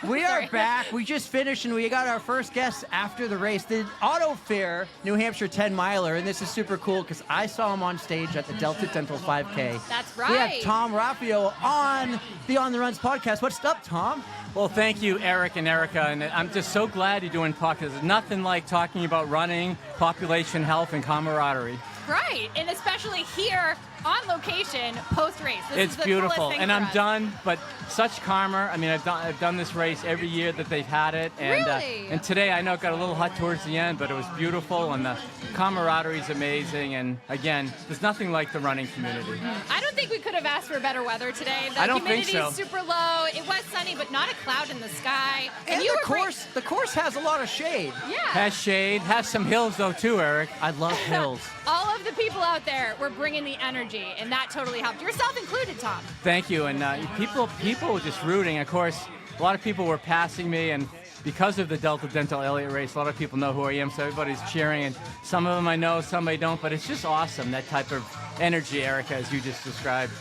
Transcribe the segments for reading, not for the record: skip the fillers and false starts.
We are back. We just finished, and we got our first guest after the race, the AutoFair New Hampshire 10-miler, and this is super cool because I saw him on stage at the Delta Dental 5K. That's right. We have Tom Raffio on the On the Runs podcast. What's up, Tom? Well, thank you, Eric and Erica, and I'm just so glad you're doing podcasts. There's nothing like talking about running, population health, and camaraderie. Right, and especially here on location post-race. It's beautiful, and I'm done, but such karma. I mean, I've done this race every year that they've had it, and Really? And today I know it got a little hot towards the end, but it was beautiful, and the camaraderie is amazing. And again, there's nothing like the running community. I don't think we could have asked for better weather today. The I don't think humidity so. is super low. It was sunny, but not a cloud in the sky. And you the were the course has a lot of shade. Yeah. Has shade, has some hills though too, Eric. I love hills. All of the people out there were bringing the energy, and that totally helped. Yourself included, Tom. Thank you, and people were just rooting. Of course, a lot of people were passing me, and because of the Delta Dental Elliott race, a lot of people know who I am, so everybody's cheering, and some of them I know, some I don't, but it's just awesome, that type of energy, Erica, as you just described.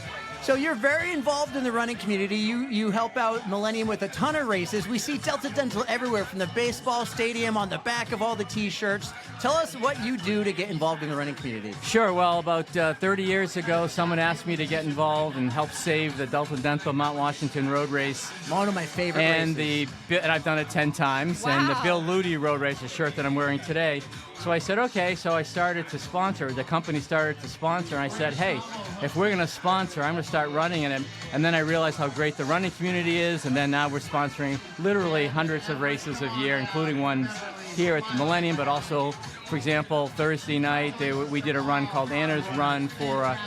So you're very involved in the running community. You help out Millennium with a ton of races. We see Delta Dental everywhere, from the baseball stadium, on the back of all the T-shirts. Tell us what you do to get involved in the running community. Sure. Well, about 30 years ago, someone asked me to get involved and help save the Delta Dental Mount Washington Road Race. One of my favorite races. And I've done it 10 times. Wow. And the Bill Ludi Road Race, the shirt that I'm wearing today. So I said, okay. So I started to sponsor. The company started to sponsor. And I said, hey, if we're going to sponsor, I'm going to start running in it. And then I realized how great the running community is. And then now we're sponsoring literally hundreds of races a year, including ones here at the Millennium, but also, for example, Thursday night we did a run called Anna's Run for a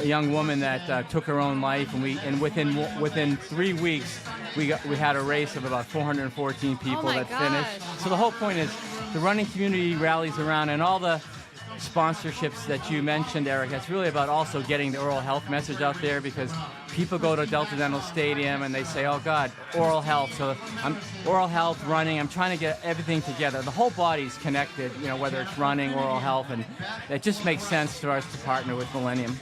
young woman that took her own life, and within 3 weeks we had a race of about 414 people that finished. So the whole point is the running community rallies around, and all the sponsorships that you mentioned, Eric, it's really about also getting the oral health message out there, because people go to Delta Dental Stadium and they say, oh God, oral health. So oral health, running, I'm trying to get everything together. The whole body's connected, whether it's running, oral health, and it just makes sense to us to partner with Millennium.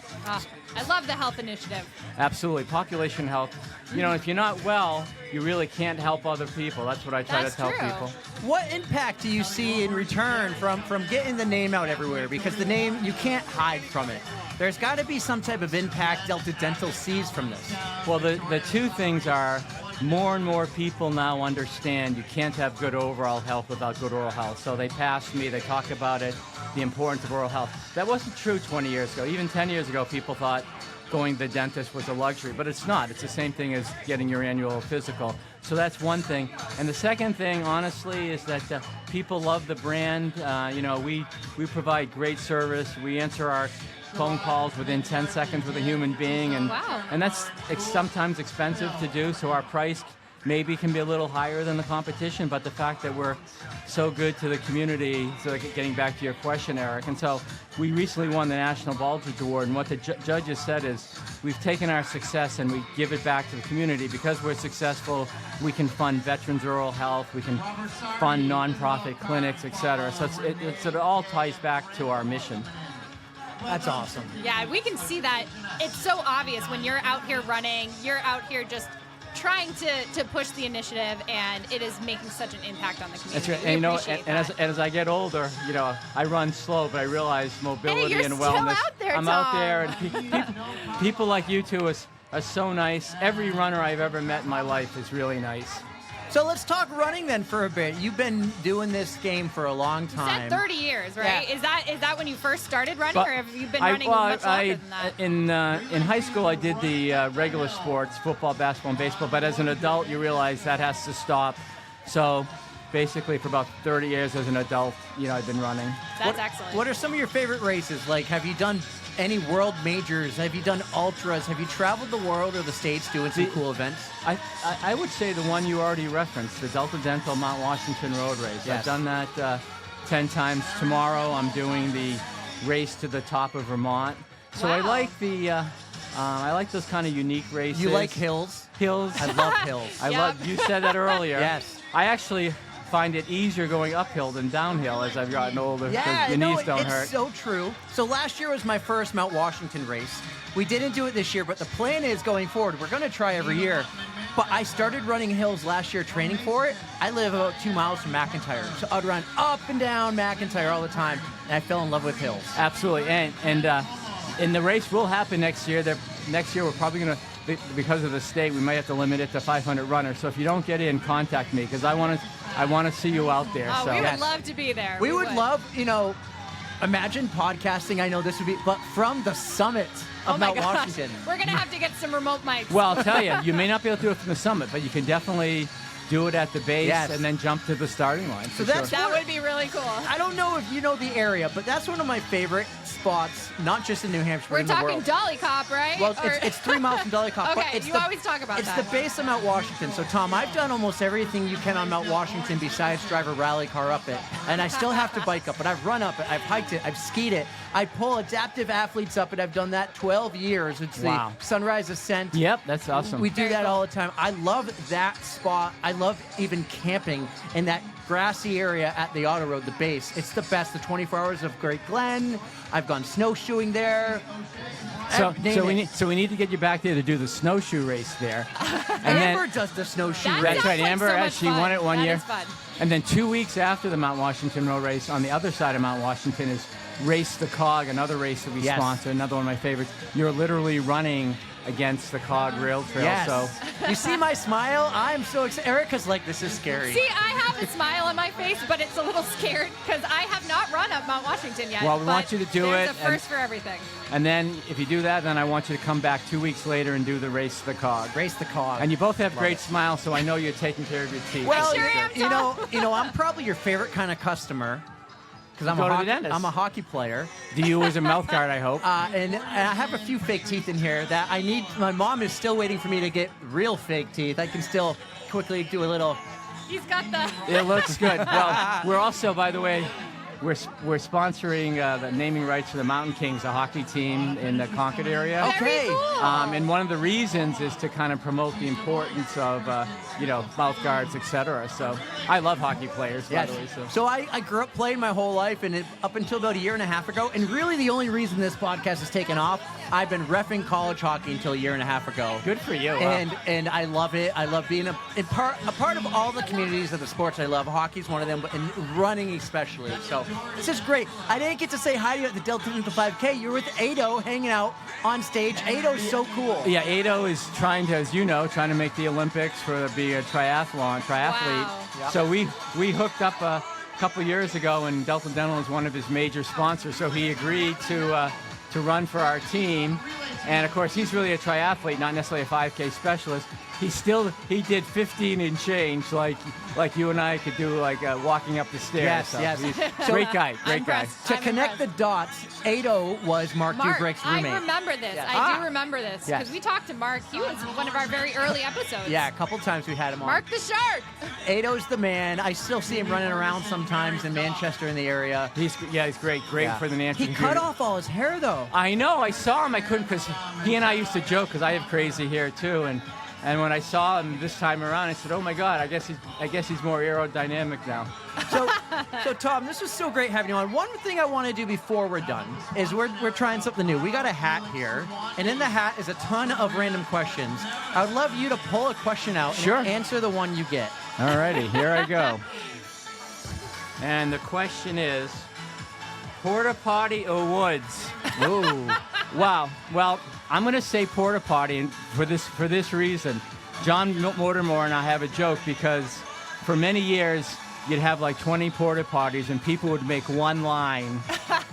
I love the health initiative. Absolutely. Population health. If you're not well, you really can't help other people. That's what I try to tell people. What impact do you see in return from getting the name out everywhere? Because the name, you can't hide from it. There's got to be some type of impact Delta Dental sees from this. Well, the two things are, more and more people now understand you can't have good overall health without good oral health. So they pass me, they talk about it, the importance of oral health. That wasn't true 20 years ago. Even 10 years ago, people thought going to the dentist was a luxury, but it's not. It's the same thing as getting your annual physical. So that's one thing. And the second thing, honestly, is that people love the brand. We provide great service. We answer our phone calls within 10 seconds with a human being, and that's sometimes expensive to do, so our price maybe can be a little higher than the competition, but the fact that we're so good to the community, so getting back to your question, Eric, and so we recently won the National Baldrige Award, and what the judges said is we've taken our success and we give it back to the community. Because we're successful, we can fund veterans' oral health, we can fund nonprofit clinics, etc. So it all ties back to our mission. That's awesome. Yeah, we can see that. It's so obvious when you're out here running, you're out here just trying to push the initiative, and it is making such an impact on the community. That's right. And as I get older, I run slow, but I realize mobility and wellness. Still out there, I'm Tom. out there, and people like you two are so nice. Every runner I've ever met in my life is really nice. So let's talk running then for a bit. You've been doing this game for a long time. You said 30 years, right? Yeah. Is that when you first started running, or have you been running much longer than that? In high school, I did the regular sports, football, basketball, and baseball, but as an adult, you realize that has to stop. So basically, for about 30 years as an adult, I've been running. That's excellent. What are some of your favorite races? Like, have you done any world majors? Have you done ultras? Have you traveled the world or the States doing some cool events? I would say the one you already referenced, the Delta Dental Mount Washington Road Race. Yes. I've done that 10 times. Tomorrow I'm doing the race to the top of Vermont. So Wow. I like those kind of unique races. You like hills? Hills. I love hills. You said that earlier. Yes. I actually find it easier going uphill than downhill as I've gotten older, because your knees don't hurt. It's so true. So last year was my first Mount Washington race. We didn't do it this year, but the plan is going forward, we're going to try every year. But I started running hills last year training for it. I live about 2 miles from McIntyre, so I'd run up and down McIntyre all the time, and I fell in love with hills. Absolutely, and the race will happen next year. Next year we're probably going to, because of the state, we might have to limit it to 500 runners. So if you don't get in, contact me, because I want to see you out there. Oh, so. we would Yes. love to be there. We would love, imagine podcasting. I know this would be, but from the summit of Oh my Mount gosh. Washington. We're going to have to get some remote mics. Well, I'll tell you, you may not be able to do it from the summit, but you can definitely do it at the base Yes. and then jump to the starting line. So for that's sure. that would be really cool. I don't know if you know the area, but that's one of my favorite spots, not just in New Hampshire, but We're in the talking world. Dolly Cop, right? Well, Or- it's 3 miles from Dolly Cop. but Okay, it's you always talk about it's that. the base of Mount Washington. So, Tom, I've done almost everything you can on Mount Washington besides drive a rally car up it. And I still have to bike up it. I've run up it. I've hiked it. I've skied it. I pull adaptive athletes up it. I've done that 12 years. It's Wow. the Sunrise Ascent. Yep, that's awesome. We do Very that cool. all the time. I love that spot. I love even camping in that grassy area at the auto road, the base. It's the best. The 24 hours of Great Glen. I've gone snowshoeing there. Name it. So we need to get you back there to do the snowshoe race there. And Amber then, does the snowshoe That race. that's right, sounds like Amber. so much She fun. won it one That year. is fun. And then 2 weeks after the Mount Washington Road race, on the other side of Mount Washington is Race the Cog, another race that we Yes. sponsor, another one of my favorites. You're literally running against the Cog Rail Trail. Yes. So You see my smile? I'm so excited. Erica's like, this is scary. See, I have a smile on my face, but it's a little scared because I have not run up Mount Washington yet. Well, we want but you to do there's it, a first for everything. And then if you do that, then I want you to come back 2 weeks later and do the Race the Cog. Race the Cog. And you both have Love great it. smiles, so I know you're taking care of your teeth. Well, sure am, I'm probably your favorite kind of customer because I'm Go a to the hockey, dentist. I'm a hockey player. Do you as a mouth guard, I hope? And I have a few fake teeth in here that I need. My mom is still waiting for me to get real fake teeth. I can still quickly do a little. He's got the. It looks good. Well, we're also, by the way, we're sponsoring the naming rights for the Mountain Kings, a hockey team in the Concord area. Okay. Very cool. And one of the reasons is to kind of promote the importance of, mouth guards, etc. So I love hockey players, by Yes. the way. So I grew up playing my whole life, and up until about a year and a half ago, and really the only reason this podcast has taken off, I've been reffing college hockey until a year and a half ago. Good for you. And I love it. I love being a part of all the communities of the sports I love. Hockey's one of them, and running especially. So this is great. I didn't get to say hi to you at the Delta Inca 5K. You were with Ado hanging out on stage. Ado's so cool. Yeah, Ado is trying to, as you know, trying to make the Olympics for be a triathlete. Wow. Yep. So we hooked up a couple years ago, and Delta Dental is one of his major sponsors. So he agreed to run for our team, and of course he's really a triathlete, not necessarily a 5K specialist. He did 15 and change, like you and I could do, like walking up the stairs. Yes, So yes. he's So- great guy. Impressed. To I'm connect impressed. the dots, Ado was Mark Dubrick's roommate. I remember this. Yeah. I do remember this Yes. because we talked to Mark. He was one of our very early episodes. Yeah, a couple times we had him on. Mark the Shark. Ado's the man. I still see him running around sometimes in Manchester in the area. He's great Yeah. for the Nancy. He cut off all his hair though. I know. I saw him. I couldn't because he and I used to joke because I have crazy hair too. And when I saw him this time around, I said, "Oh my God! I guess he's more aerodynamic now." So Tom, this was so great having you on. One thing I want to do before we're done is we're trying something new. We got a hat here, and in the hat is a ton of random questions. I would love you to pull a question out Sure. and answer the one you get. Alrighty, here I go. And the question is, porta potty or woods? Ooh. Wow. Well, I'm going to say porta potty, and for this reason. John Mortimer and I have a joke because for many years you'd have like 20 porta potties and people would make one line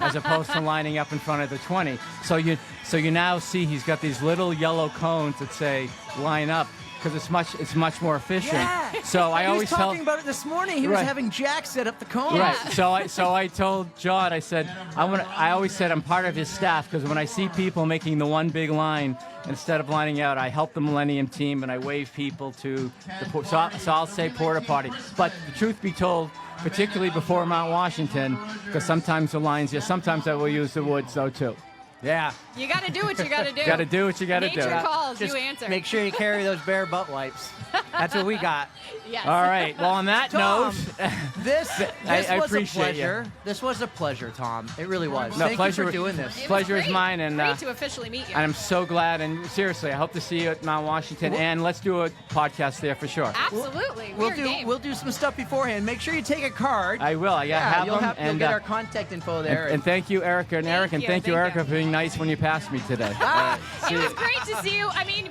as opposed to lining up in front of the 20. So you now see he's got these little yellow cones that say line up because it's much more efficient. Yeah. So I He always was tell. talking about it this morning. He was Right. having Jack set up the cones. Right. So I told John, I said, I always said I'm part of his staff because when I see people making the one big line instead of lining out, I help the Millennium team and I wave people to the so I'll say porta potty. But the truth be told, particularly before Mount Washington, because sometimes the lines, sometimes I will use the woods though too. Yeah. You got to do what you got to do. Got to do what you got to do. Nature calls, Just you answer. make sure you carry those bare butt wipes. That's what we got. Yes. All right. Well, on that Tom, note, this I was a appreciate pleasure. you. This was a pleasure, Tom. It really was. No, Thank pleasure you for was- doing this. It was pleasure is great. mine, and Great to officially meet you. and I'm so glad. And seriously, I hope to see you at Mount Washington, and let's do a podcast there for sure. Absolutely. We'll We're game. we'll do some stuff beforehand. Make sure you take a card. I will. I have you'll them, you'll and get our contact info there. and thank you, Erica and Eric, and thank you, Thank Erica, you. for being nice when you passed me today. It was great to see you. I mean,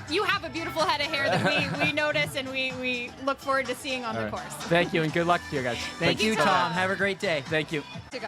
you have a beautiful head of hair that we notice, and we look forward to seeing on the course. Thank you, and good luck to you guys. Thank you, so much. Tom. Have a great day. Thank you. To go.